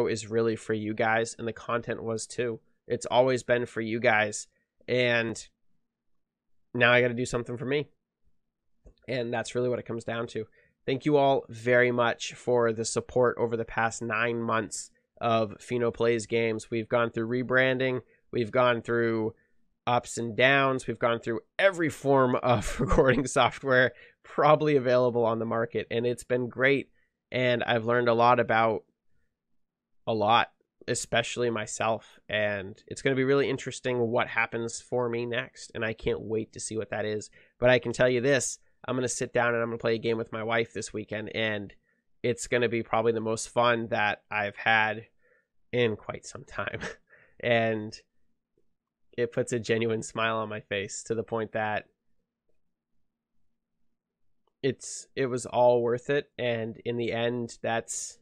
is really for you guys, and the content was too. It's always been for you guys, and now I got to do something for me. And that's really what it comes down to. Thank you all very much for the support over the past 9 months of Pheno Plays Games. We've gone through rebranding. We've gone through ups and downs. We've gone through every form of recording software probably available on the market. And it's been great. And I've learned a lot about a lot, especially myself. And it's going to be really interesting what happens for me next. And I can't wait to see what that is. But I can tell you this. I'm going to sit down and I'm going to play a game with my wife this weekend, and it's going to be probably the most fun that I've had in quite some time. And it puts a genuine smile on my face to the point that it was all worth it. And in the end, that's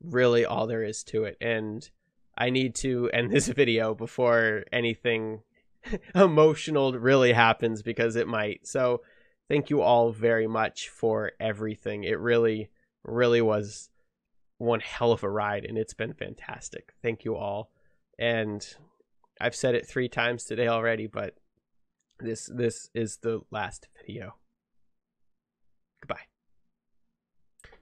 really all there is to it. And I need to end this video before anything emotional really happens, because it might. So thank you all very much for everything. It really, really was one hell of a ride, and it's been fantastic. Thank you all. And I've said it 3 times today already, but this is the last video. Goodbye.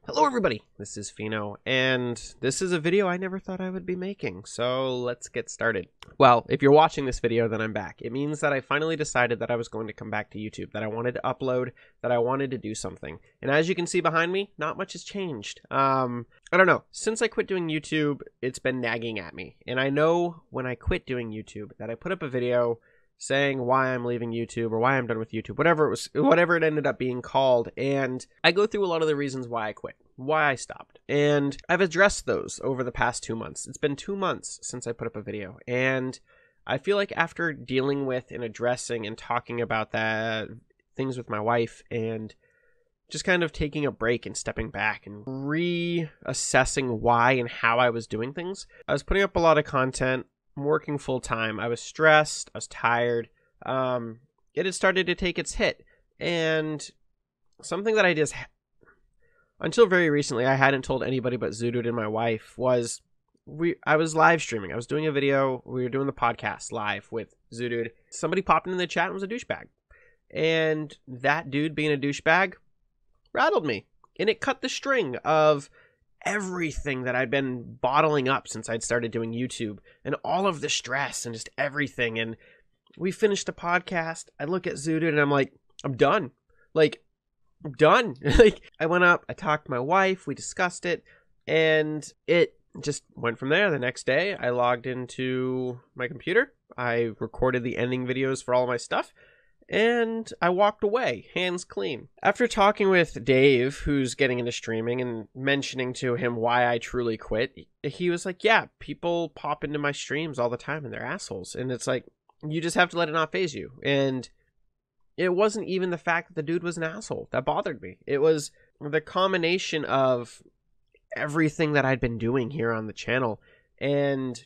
Hello, everybody. This is Pheno, and this is a video I never thought I would be making, so let's get started. Well, if you're watching this video, then I'm back. It means that I finally decided that I was going to come back to YouTube, that I wanted to upload, that I wanted to do something. And as you can see behind me, not much has changed. I don't know. Since I quit doing YouTube, it's been nagging at me. And I know when I quit doing YouTube that I put up a video saying why I'm leaving YouTube or why I'm done with YouTube, whatever it ended up being called. And I go through a lot of the reasons why I quit, why I stopped. And I've addressed those over the past 2 months. It's been 2 months since I put up a video. And I feel like after dealing with and addressing and talking about that things with my wife, and just kind of taking a break and stepping back and reassessing why and how I was doing things, I was putting up a lot of content. I'm working full time. I was stressed. I was tired. It had started to take its hit. And something that I just, until very recently, I hadn't told anybody but Zoodude and my wife, was I was live streaming. I was doing a video. We were doing the podcast live with Zoodude. Somebody popped in the chat and was a douchebag. And that dude being a douchebag rattled me. And it cut the string of everything that I'd been bottling up since I'd started doing YouTube, and all of the stress and just everything. And we finished the podcast. I look at Zoodude and I'm like, I'm done. Like, I'm done. Like, I went up, I talked to my wife, we discussed it, and it just went from there. The next day, I logged into my computer. I recorded the ending videos for all of my stuff, and I walked away, hands clean. After talking with Dave, who's getting into streaming, and mentioning to him why I truly quit, he was like, yeah, people pop into my streams all the time and they're assholes. And it's like, you just have to let it not faze you. And it wasn't even the fact that the dude was an asshole that bothered me. It was the combination of everything that I'd been doing here on the channel. And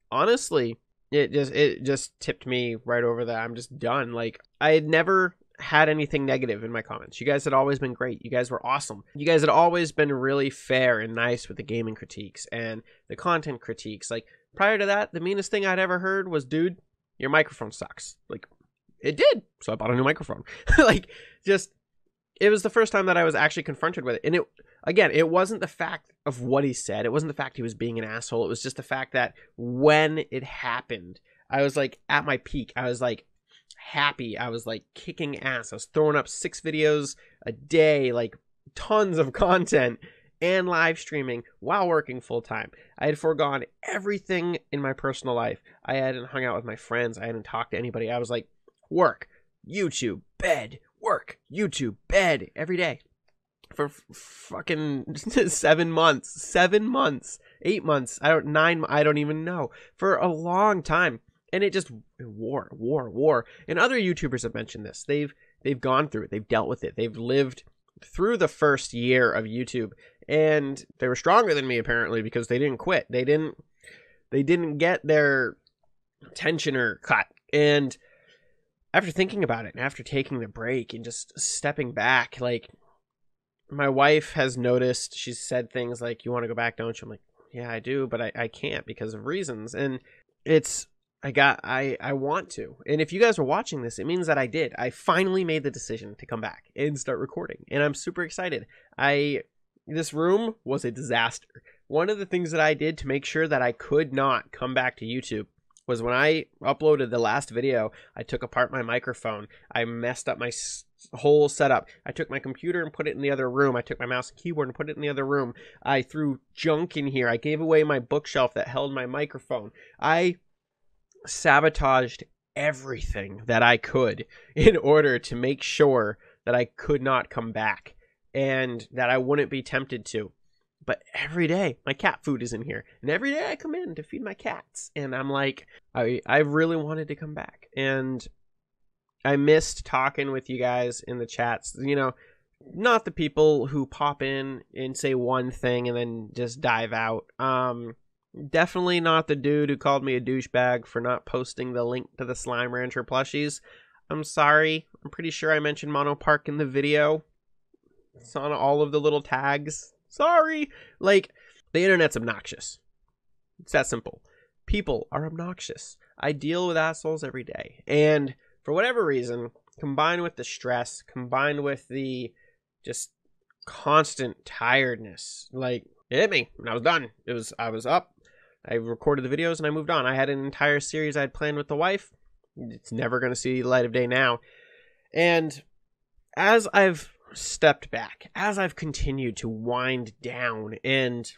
honestly, it just tipped me right over that I'm just done. Like, I had never had anything negative in my comments. You guys had always been great. You guys were awesome. You guys had always been really fair and nice with the gaming critiques and the content critiques. Like, prior to that, the meanest thing I'd ever heard was, dude, your microphone sucks. Like, it did. So I bought a new microphone. Like, just, it was the first time that I was actually confronted with it. And it wasn't the fact of what he said. It wasn't the fact he was being an asshole. It was just the fact that when it happened, I was like at my peak. I was like happy. I was like kicking ass. I was throwing up 6 videos a day, like tons of content, and live streaming while working full time. I had foregone everything in my personal life. I hadn't hung out with my friends. I hadn't talked to anybody. I was like, work, YouTube, bed, work, YouTube, bed, every day. For fucking 7 months, 8 months, I don't even know, for a long time. And it just war. And other YouTubers have mentioned this. They've gone through it. They've dealt with it. They've lived through the first year of YouTube, and they were stronger than me apparently, because they didn't quit. They didn't get their tensioner cut. And after thinking about it, and after taking the break and just stepping back, like, my wife has noticed, she's said things like, you want to go back, don't you? I'm like, yeah, I do, but I can't because of reasons. And I want to. And if you guys are watching this, it means that I did. I finally made the decision to come back and start recording. And I'm super excited. This room was a disaster. One of the things that I did to make sure that I could not come back to YouTube was when I uploaded the last video, I took apart my microphone. I messed up my whole setup. I took my computer and put it in the other room. I took my mouse and keyboard and put it in the other room. I threw junk in here. I gave away my bookshelf that held my microphone. I sabotaged everything that I could in order to make sure that I could not come back and that I wouldn't be tempted to. But every day, my cat food is in here. And every day I come in to feed my cats. And I'm like, I really wanted to come back. And I missed talking with you guys in the chats. You know, not the people who pop in and say one thing and then just dive out. Definitely not the dude who called me a douchebag for not posting the link to the Slime Rancher plushies. I'm sorry. I'm pretty sure I mentioned Monopark in the video. It's on all of the little tags. Sorry. Like, the internet's obnoxious. It's that simple. People are obnoxious. I deal with assholes every day. And for whatever reason, combined with the stress, combined with the just constant tiredness, like, it hit me and I was done. I was up. I recorded the videos and I moved on. I had an entire series I had planned with the wife. It's never going to see the light of day now. And as I've stepped back, as I've continued to wind down and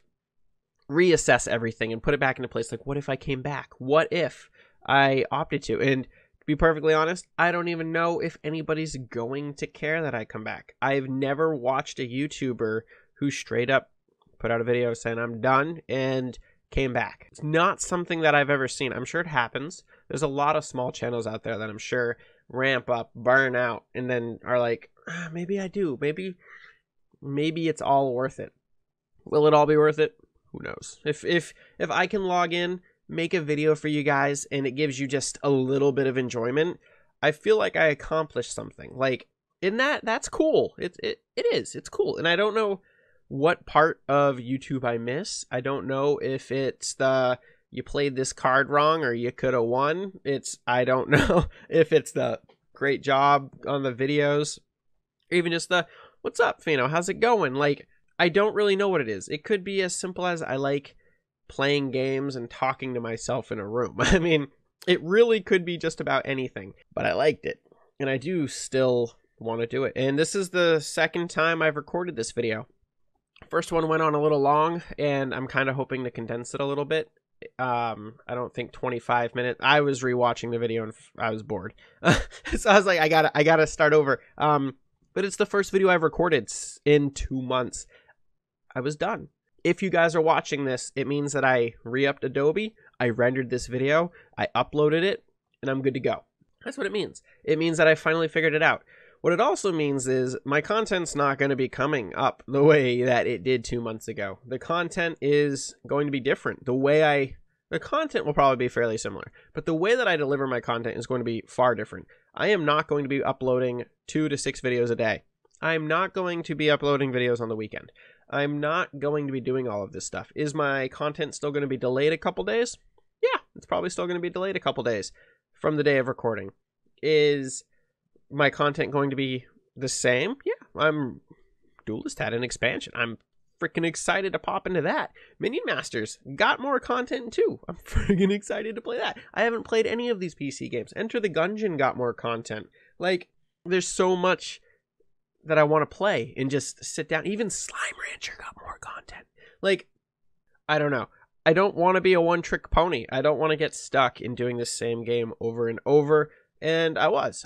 reassess everything and put it back into place, like, what if I came back? What if I opted to? And to be perfectly honest, I don't even know if anybody's going to care that I come back. I've never watched a YouTuber who straight up put out a video saying I'm done and came back. It's not something that I've ever seen. I'm sure it happens. There's a lot of small channels out there that I'm sure ramp up, burn out, and then are like, maybe I do. Maybe it's all worth it. Will it all be worth it? Who knows? If I can log in, make a video for you guys, and it gives you just a little bit of enjoyment, I feel like I accomplished something. Like, in that's cool. It is. It's cool. And I don't know what part of YouTube I miss. I don't know if it's you played this card wrong or you could have won. I don't know if it's the great job on the videos, or even just the, what's up, Pheno? How's it going? Like, I don't really know what it is. It could be as simple as I like playing games and talking to myself in a room. I mean, it really could be just about anything, but I liked it. And I do still want to do it. And this is the second time I've recorded this video. First one went on a little long, and I'm kind of hoping to condense it a little bit. I don't think 25 minutes. I was rewatching the video and I was bored. So I was like, I gotta start over. But it's the first video I've recorded in 2 months. I was done. If you guys are watching this, it means that I re-upped Adobe, I rendered this video, I uploaded it, and I'm good to go. That's what it means. It means that I finally figured it out. What it also means is my content's not going to be coming up the way that it did 2 months ago. The content is going to be different. The content will probably be fairly similar, but the way that I deliver my content is going to be far different. I am not going to be uploading 2 to 6 videos a day. I'm not going to be uploading videos on the weekend. I'm not going to be doing all of this stuff. Is my content still going to be delayed a couple days? Yeah, it's probably still going to be delayed a couple days from the day of recording. Is my content going to be the same? Yeah, Duelist had an expansion. I'm freaking excited to pop into that. Minion Masters got more content too. I'm freaking excited to play that. I haven't played any of these PC games. Enter the Gungeon got more content. Like, there's so much that I want to play and just sit down. Even Slime Rancher got more content. Like, I don't know. I don't want to be a one-trick pony. I don't want to get stuck in doing the same game over and over. And I was.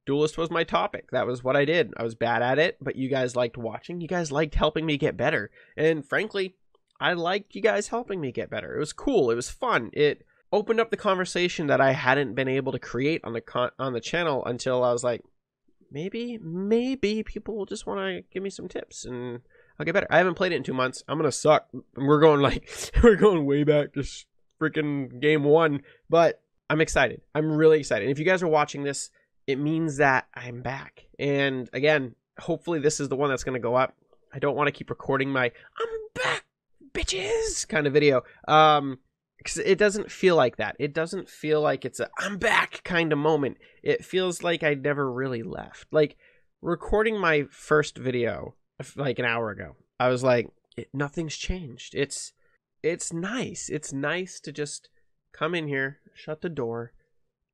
Duelist was my topic. That was what I did. I was bad at it, but you guys liked watching. You guys liked helping me get better. And frankly, I liked you guys helping me get better. It was cool. It was fun. It opened up the conversation that I hadn't been able to create on the channel until I was like, maybe people will just want to give me some tips and I'll get better. I haven't played it in 2 months. I'm going to suck. We're going way back to freaking game 1, but I'm excited. I'm really excited. And if you guys are watching this, it means that I'm back. And again, hopefully this is the one that's going to go up. I don't want to keep recording my I'm bitches kind of video. 'Cause it doesn't feel like that. It doesn't feel like it's a I'm back kind of moment. It feels like I never really left. Like recording my first video like an hour ago, I was like, nothing's changed. It's nice. It's nice to just come in here, shut the door,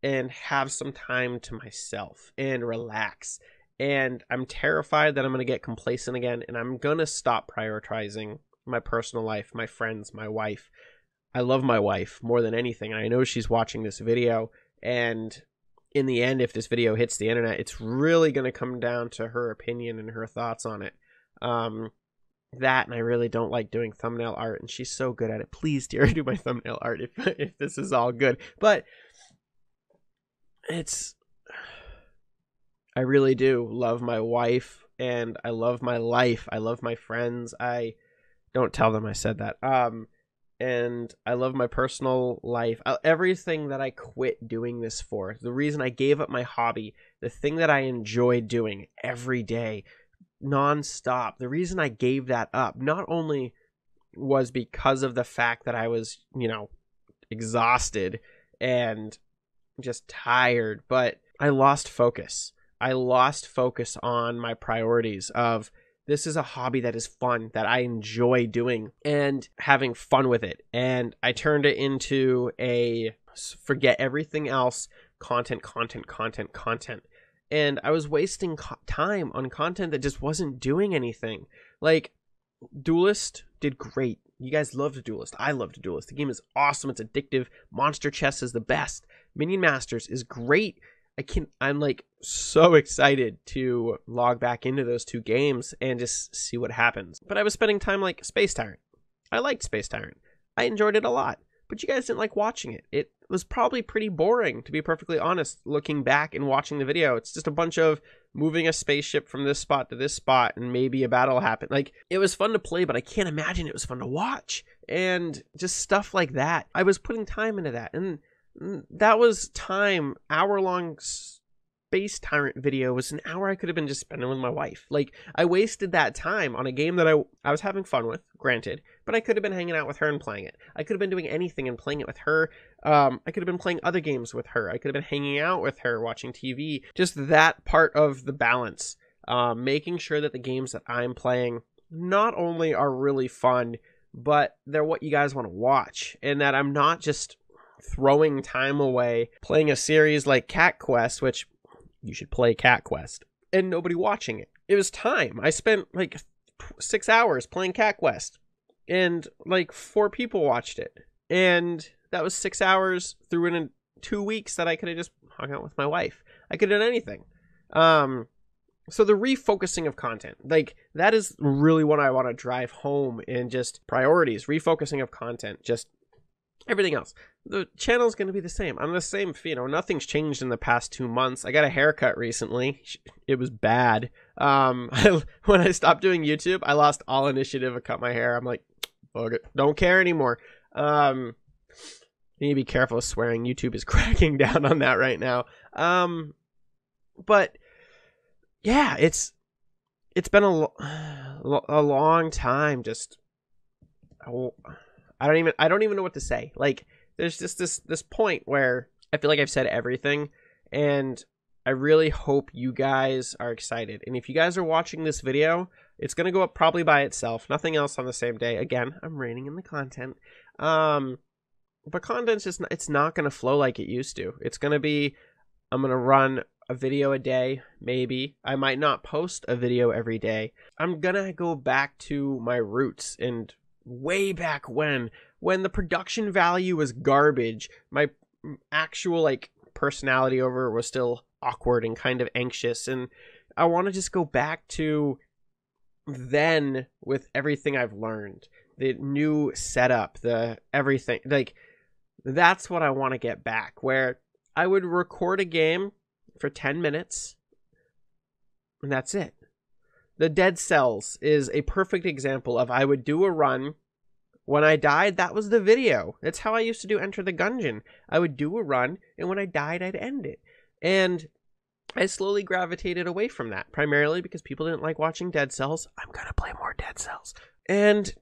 and have some time to myself and relax. And I'm terrified that I'm going to get complacent again, and I'm going to stop prioritizing my personal life, my friends, my wife. I love my wife more than anything. I know she's watching this video, and in the end, if this video hits the internet, it's really going to come down to her opinion and her thoughts on it. That, and I really don't like doing thumbnail art, and she's so good at it. Please, dear, do my thumbnail art if this is all good. But I really do love my wife, and I love my life. I love my friends. I don't tell them I said that. And I love my personal life. Everything that I quit doing this for, the reason I gave up my hobby, the thing that I enjoy doing every day, nonstop, the reason I gave that up not only was because of the fact that I was, exhausted and just tired, but I lost focus. I lost focus on my priorities of this is a hobby that is fun, that I enjoy doing and having fun with it. And I turned it into a forget everything else, content. And I was wasting time on content that just wasn't doing anything. Like, Duelist did great. You guys loved Duelist. I loved Duelist. The game is awesome. It's addictive. Monster Chess is the best. Minion Masters is great. I'm like so excited to log back into those two games and just see what happens. But I was spending time like Space Tyrant. I liked Space Tyrant. I enjoyed it a lot. But you guys didn't like watching it. It was probably pretty boring, to be perfectly honest, looking back and watching the video. It's just a bunch of moving a spaceship from this spot to this spot and maybe a battle happened. Like, it was fun to play, but I can't imagine it was fun to watch. And just stuff like that. I was putting time into that. And that was time. Hour-long Space Tyrant video was an hour I could have been just spending with my wife. Like, I wasted that time on a game that I was having fun with, granted, but I could have been hanging out with her and playing it. I could have been doing anything and playing it with her. I could have been playing other games with her. I could have been hanging out with her, watching TV. Just that part of the balance. Making sure that the games that I'm playing not only are really fun, but they're what you guys want to watch. And that I'm not just throwing time away playing a series like Cat Quest, which you should play Cat Quest, and nobody watching it. It was time. I spent like 6 hours playing Cat Quest, and like 4 people watched it. And that was 6 hours through in 2 weeks that I could have just hung out with my wife. I could have done anything. So the refocusing of content, like that is really what I want to drive home, and just priorities, refocusing of content, just everything else. The channel's going to be the same. I'm the same, nothing's changed in the past 2 months. I got a haircut recently. It was bad. When I stopped doing YouTube, I lost all initiative. I cut my hair. I'm like, fuck it. Don't care anymore. You need to be careful of swearing. YouTube is cracking down on that right now. But yeah, it's been a long time. Just, I don't even know what to say. Like, there's just this point where I feel like I've said everything, and I really hope you guys are excited. And if you guys are watching this video, it's going to go up probably by itself. Nothing else on the same day. Again, I'm reining in the content. But content's just, it's not going to flow like it used to. It's going to be, I'm going to run a video a day, maybe. I might not post a video every day. I'm going to go back to my roots, and way back when the production value was garbage, my actual like personality over was still awkward and kind of anxious, and I want to just go back to then with everything I've learned, the new setup, the everything. Like, that's what I want to get back, where I would record a game for 10 minutes and that's it. The Dead Cells is a perfect example of, I would do a run. When I died, that was the video. That's how I used to do Enter the Gungeon. I would do a run, and when I died, I'd end it. And I slowly gravitated away from that, primarily because people didn't like watching Dead Cells. I'm gonna play more Dead Cells. And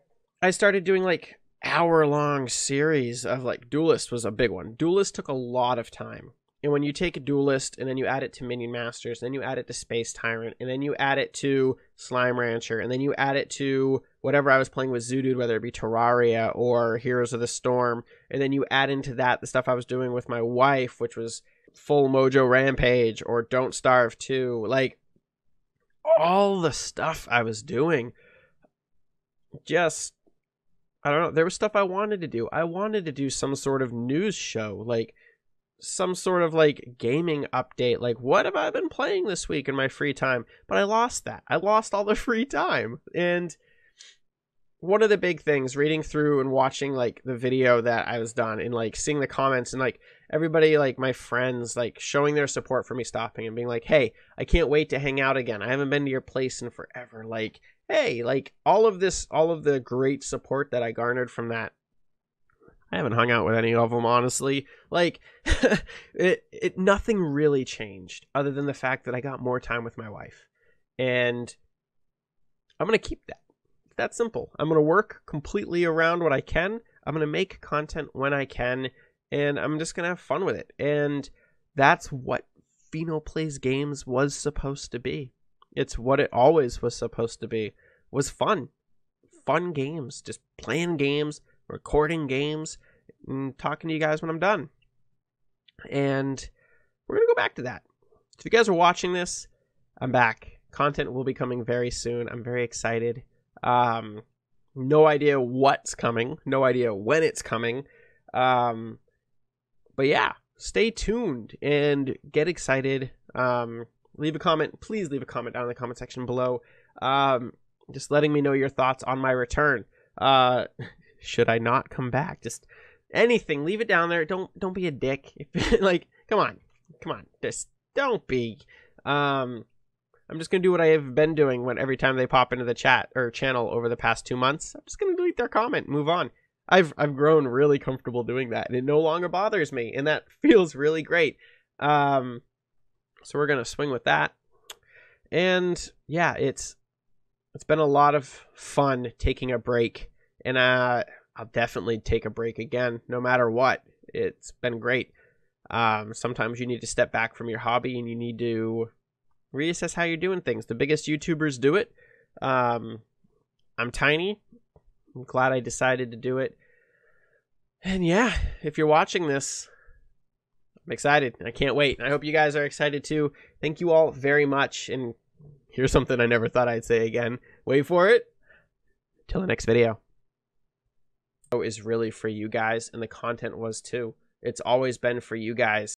I started doing like hour-long series of like Duelist was a big one. Duelist took a lot of time. And when you take a Duelist and then you add it to Minion Masters, then you add it to Space Tyrant, and then you add it to Slime Rancher, and then you add it to whatever I was playing with Zoodude, whether it be Terraria or Heroes of the Storm, and then you add into that the stuff I was doing with my wife, which was Full Mojo Rampage or Don't Starve 2. Like, all the stuff I was doing, just, I don't know, there was stuff I wanted to do. I wanted to do some sort of news show, like some sort of like gaming update, like what have I been playing this week in my free time? But I lost that. I lost all the free time. And one of the big things, reading through and watching like the video that I was done and like seeing the comments and like everybody, like my friends, like showing their support for me stopping and being like, hey, I can't wait to hang out again. I haven't been to your place in forever. Like, hey, like all of this, all of the great support that I garnered from that, I haven't hung out with any of them, honestly. Like, nothing really changed other than the fact that I got more time with my wife. And I'm going to keep that. It's that simple. I'm going to work completely around what I can. I'm going to make content when I can. And I'm just going to have fun with it. And that's what Pheno Plays Games was supposed to be. It's what it always was supposed to be. Was fun. Fun games. Just playing games. Recording games and talking to you guys when I'm done. And we're going to go back to that. If you guys are watching this, I'm back. Content will be coming very soon. I'm very excited. No idea what's coming. No idea when it's coming. But yeah, stay tuned and get excited. Leave a comment. Please leave a comment down in the comment section below. Just letting me know your thoughts on my return. Should I not come back? Just anything. Leave it down there. Don't be a dick. Like, come on. Just don't be. I'm just gonna do what I have been doing when every time they pop into the chat or channel over the past 2 months. I'm just gonna delete their comment and move on. I've grown really comfortable doing that, and it no longer bothers me, and that feels really great. So we're gonna swing with that. And yeah, it's been a lot of fun taking a break. And I'll definitely take a break again, no matter what. It's been great. Sometimes you need to step back from your hobby and you need to reassess how you're doing things. The biggest YouTubers do it. I'm tiny. I'm glad I decided to do it. And yeah, if you're watching this, I'm excited. I can't wait. I hope you guys are excited too. Thank you all very much. And here's something I never thought I'd say again. Wait for it. Till the next video. Is really for you guys, and the content was too. It's always been for you guys.